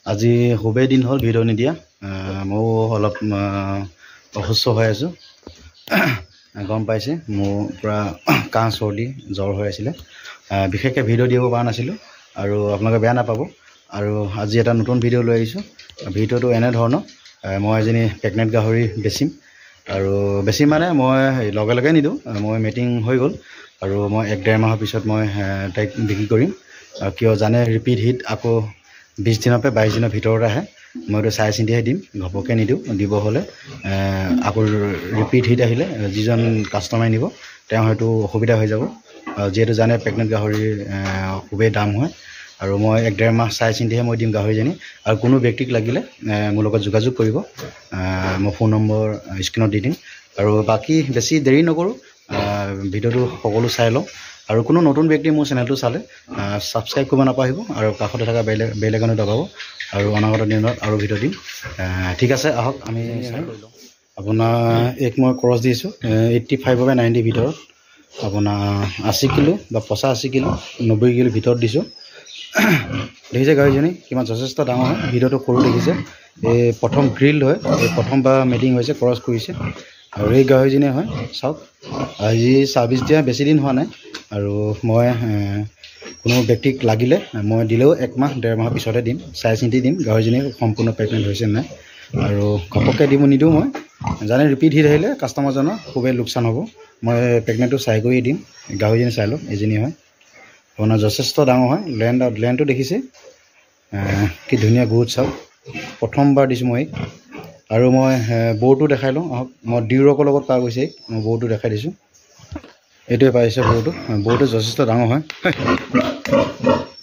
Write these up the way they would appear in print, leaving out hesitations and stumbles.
আজি খুবেই দিন হ'ল ভিডিঅ' নিদিয়া ময়ো অলপ অসুস্থ হৈ আছোঁ গম পাইছে মোৰ পুৰা কাহ চৰ্দি জ্বৰ হৈ আছিলে বিশেষকৈ ভিডিঅ' দিব পৰা নাছিলোঁ আৰু আপোনালোকে বেয়া নাপাব আৰু আজি এটা নতুন ভিডিঅ' লৈ আহিছোঁ ভিডিঅ'টো এনেধৰণৰ মই এজনী প্ৰেগনেণ্ট গাহৰি বেচিম আৰু বেছি মানে মই লগে লগে নিদিওঁ মই মিটিং হৈ গ'ল আৰু মই 1-1.5 মাহৰ পিছত মই তাইক বিক্ৰী কৰিম কিয় জানে ৰিপিট হিট আকৌ 20 দিনৰ পৰা 22 দিনৰ ভিতৰত আহে মইতো চাই চিন্তিহে দিম ঘপককৈ নিদিওঁ দিব হ'লে আকৌ ৰিপিট হিট আহিলে যিজন কাষ্টমাৰ নিব তেওঁ হয়তো অসুবিধা হৈ যাব যেহেতু জানে প্ৰেগনেণ্ট গাহৰিৰ খুবেই দাম হয় আৰু মই 1-1.5 মাহ চাই চিন্তিহে মই দিম গাহৰিজনী আৰু কোনো ব্যক্তিক লাগিলে মোৰ লগত যোগাযোগ কৰিব মই ফোন নম্বৰ স্ক্ৰীনত দি দিম আৰু বাকী বেছি দেৰি নকৰোঁ ভিডিঅ'টো সকলো চাই লওঁ আৰু কোনো নতুন ব্যক্তি মোৰ চেনেলটো চালে ছাবস্ক্ৰাইব কৰিব নাপাহৰিব আৰু কাষতে থকা বেল আইকনটো দবাব আৰু অনাগত দিনত আৰু ভিডিঅ' দিম ঠিক আছে আহক আমি আপোনাৰ এক মই ক্ৰছ দিছোঁ 85 বা 90 ভিতৰত আপোনাৰ 80 কিলো বা 85 কিলো 90 কিলো ভিতৰত দিছোঁ দেখিছে গাহৰিজনী কিমান যথেষ্ট ডাঙৰ হয় ভিডিঅ'টো সৰু দেখিছে এই প্ৰথম গ্ৰিল হয় এই প্ৰথমবাৰ মেটিং হৈছে ক্ৰছ কৰিছে আৰু এই গাহৰিজনীয়ে হয় চাওক আজি 26 দিয়া বেছি দিন হোৱা নাই আৰু মই কোনো ব্যক্তিক লাগিলে মই দিলেও 1 মাহ 1.5 মাহৰ পিছতে দিম চাই চিন্তি দিম গাহৰিজনী সম্পূৰ্ণ প্ৰেগনেণ্ট হৈছে নাই আৰু ঘপককৈ দিব নিদিওঁ মই জানে ৰিপিট হিট আহিলে কাষ্টমাৰজনৰ খুবেই লোকচান হ'ব মই প্ৰেগনেণ্টটো চাই কৰি দিম গাহৰিজনী চাই লওক এজনী হয় আপোনাৰ যথেষ্ট ডাঙৰ হয় লেণ্ডটো দেখিছে কি ধুনীয়া গ্ৰোথ চাওক প্ৰথমবাৰ দিছোঁ মই আৰু মই বৌটো দেখাই লওঁ আহক মই ডিউৰকৰ লগত পাৰ গৈছে মই বৌটো দেখাই দিছোঁ এইটোৱে পাইছে বৌটো যথেষ্ট ডাঙৰ হয়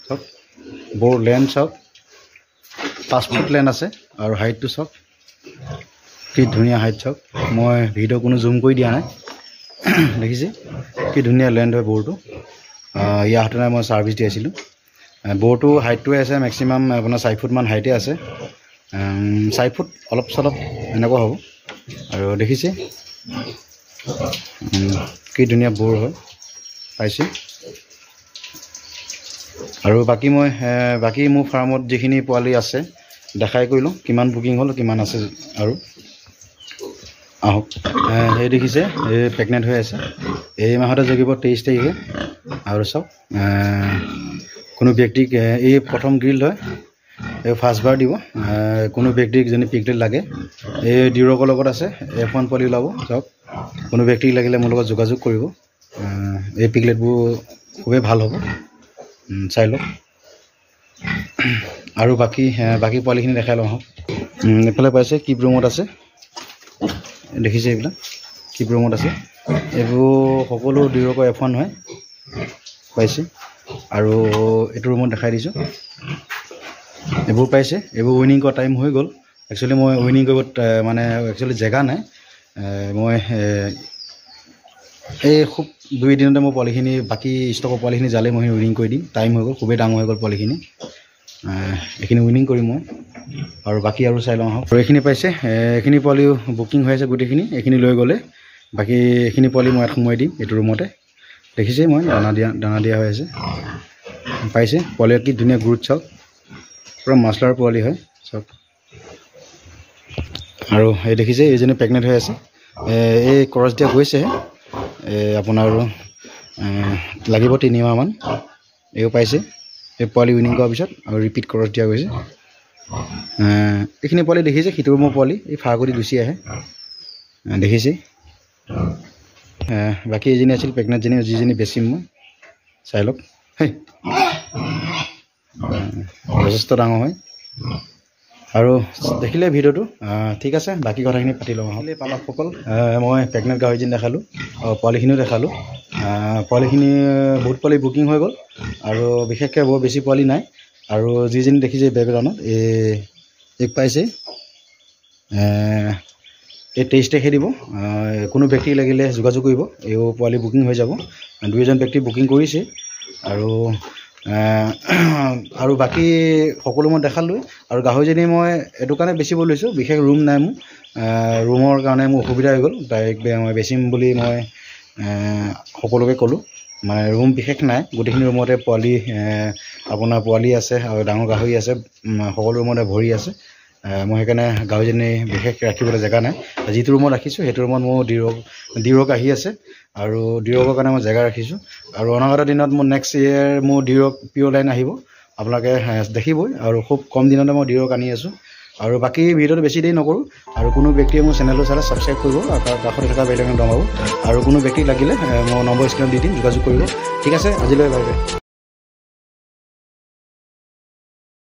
চাওক বৌৰ লেণ্ড চাওক 5 ফুট লেণ্ড আছে আৰু হাইটটো চাওক কি ধুনীয়া হাইট চাওক মই ভিডিঅ' কোনো জুম কৰি দিয়া নাই দেখিছে কি ধুনীয়া লেণ্ড হয় বৌৰটো ইয়াৰ হাততে মই ছাৰ্ভিচ দি আছিলোঁ বৌৰটো হাইটটোৱে আছে মেক্সিমাম আপোনাৰ 4 ফুটমান হাইটে আছে 4 ফুট অলপ চলপ এনেকুৱা হ'ব আৰু দেখিছে কি ধুনীয়া বৌৰ হয় পাইছে আৰু বাকী মোৰ ফাৰ্মত যিখিনি পোৱালি আছে দেখাই কৰি লওঁ কিমান বুকিং হ'ল কিমান আছে আৰু আহক এই দেখিছে এই প্ৰেগনেণ্ট হৈ আছে এই মাহতে জগিব 23 তাৰিখে আৰু চাওক কোনো ব্যক্তিক এই প্ৰথম গ্ৰিল হয় এই ফাৰ্ষ্টবাৰ দিব কোনো ব্যক্তিক যদি পিগলেট লাগে এই ডিউৰকৰ লগত আছে F1 পোৱালি ওলাব চাওক কোনো ব্যক্তিক লাগিলে মোৰ লগত যোগাযোগ কৰিব এই পিগলেটবোৰ খুবেই ভাল হ'ব চাই লওক আৰু বাকী পোৱালিখিনি দেখাই লওঁ আহক এইফালে পাইছে কিপ ৰুমত আছে দেখিছে এইবিলাক কিপ ৰুমত আছে এইবোৰ সকলো ডিউৰকৰ F1 হয় পাইছে আৰু এইটো ৰুমত দেখাই দিছোঁ এইবোৰ পাইছে এইবোৰ উইনিং কৰা টাইম হৈ গ'ল একচুৱেলি মই উইনিং কৰিব মানে একচুৱেলি জেগা নাই মই এই খুব 2 দিনতে মই পোৱালিখিনি বাকী ষ্টকৰ পোৱালিখিনি জালে মই উইনিং কৰি দিম টাইম হৈ গ'ল খুবেই ডাঙৰ হৈ গ'ল পোৱালিখিনি এইখিনি উইনিং কৰিম মই আৰু বাকী আৰু চাই লওঁ আহক আৰু এইখিনি পাইছে এইখিনি পোৱালিও বুকিং হৈ আছে গোটেইখিনি এইখিনি লৈ গ'লে বাকী এইখিনি পোৱালি মই সোমোৱাই দিম এইটো ৰুমতে দেখিছে মই দানা দিয়া হৈ আছে পাইছে পোৱালি কি ধুনীয়া গ্ৰোথ চাওক পুৰা মাছলাৰ পোৱালি হয় চাওক আৰু এই দেখিছে এইজনী প্ৰেগনেণ্ট হৈ আছে এই ক্ৰছ দিয়া গৈছেহে আপোনাৰ লাগিব 3 মাহমান এইও পাইছে এই পোৱালি উইনিং কৰাৰ পিছত আৰু ৰিপিট ক্ৰছ দিয়া গৈছে এইখিনি পোৱালি দেখিছে সিটো ৰুমৰ পোৱালি এই ফাৰ কৰি গুচি আহে দেখিছে বাকী এজনী আছিল প্ৰেগনেণ্টজনী যিজনী বেচিম মই চাই লওক হেই যথেষ্ট ডাঙৰ হয় আৰু দেখিলে ভিডিঅ'টো ঠিক আছে বাকী কথাখিনি পাতি লওঁ আহক পালকসকল মই প্ৰেগনেণ্ট গাহৰিজনী দেখালোঁ পোৱালিখিনিও দেখালোঁ পোৱালিখিনি বহুত পোৱালি বুকিং হৈ গ'ল আৰু বিশেষকৈ বৰ বেছি পোৱালি নাই আৰু যিজনী দেখিছে বেকগ্ৰাউণ্ডত এই পাইছে এই 23 তাৰিখে দিব কোনো ব্যক্তি লাগিলে যোগাযোগ কৰিব এই পোৱালি বুকিং হৈ যাব 2জন ব্যক্তি বুকিং কৰিছে আৰু বাকী সকলো মই দেখালোঁ আৰু গাহৰিজনী মই এইটো কাৰণে বেচিব লৈছোঁ বিশেষ ৰুম নাই মোৰ ৰুমৰ কাৰণে মোৰ অসুবিধা হৈ গ'ল ডাইৰেক্ট মই বেচিম বুলি মই সকলোকে ক'লোঁ মানে ৰুম বিশেষ নাই, গোটেইখিনি ৰুমতে পোৱালি আপোনাৰ পোৱালি আছে আৰু ডাঙৰ গাহৰি আছে, সকলো ৰুমতে ভৰি আছে। মই সেইকাৰণে গাহৰিজনী বিশেষ ৰাখিবলৈ জেগা নাই। যিটো ৰুমত ৰাখিছোঁ সেইটো ৰুমত মোৰ ডিৰক আহি আছে, আৰু ডিৰকৰ কাৰণে মই জেগা ৰাখিছোঁ। আৰু অনাগত দিনত মোৰ নেক্সট ইয়েৰ মোৰ ডিৰক পিঅ' লাইন আহিব, আপোনালোকে দেখিবই। আৰু খুব কম দিনতে মই ডিৰক আনি আছোঁ। আৰু বাকী ভিডিঅ'টো বেছি দেৰি নকৰোঁ, আৰু কোনো ব্যক্তিয়ে মোৰ চেনেলটো চালে ছাবস্ক্ৰাইব কৰিব, আৰু কাষতে থকা বেল আইকন দবাব। আৰু কোনো ব্যক্তিক লাগিলে মই নম্বৰ স্ক্ৰীণত দি দিম, যোগাযোগ কৰিব। ঠিক আছে, আজিলৈ বাই বাই।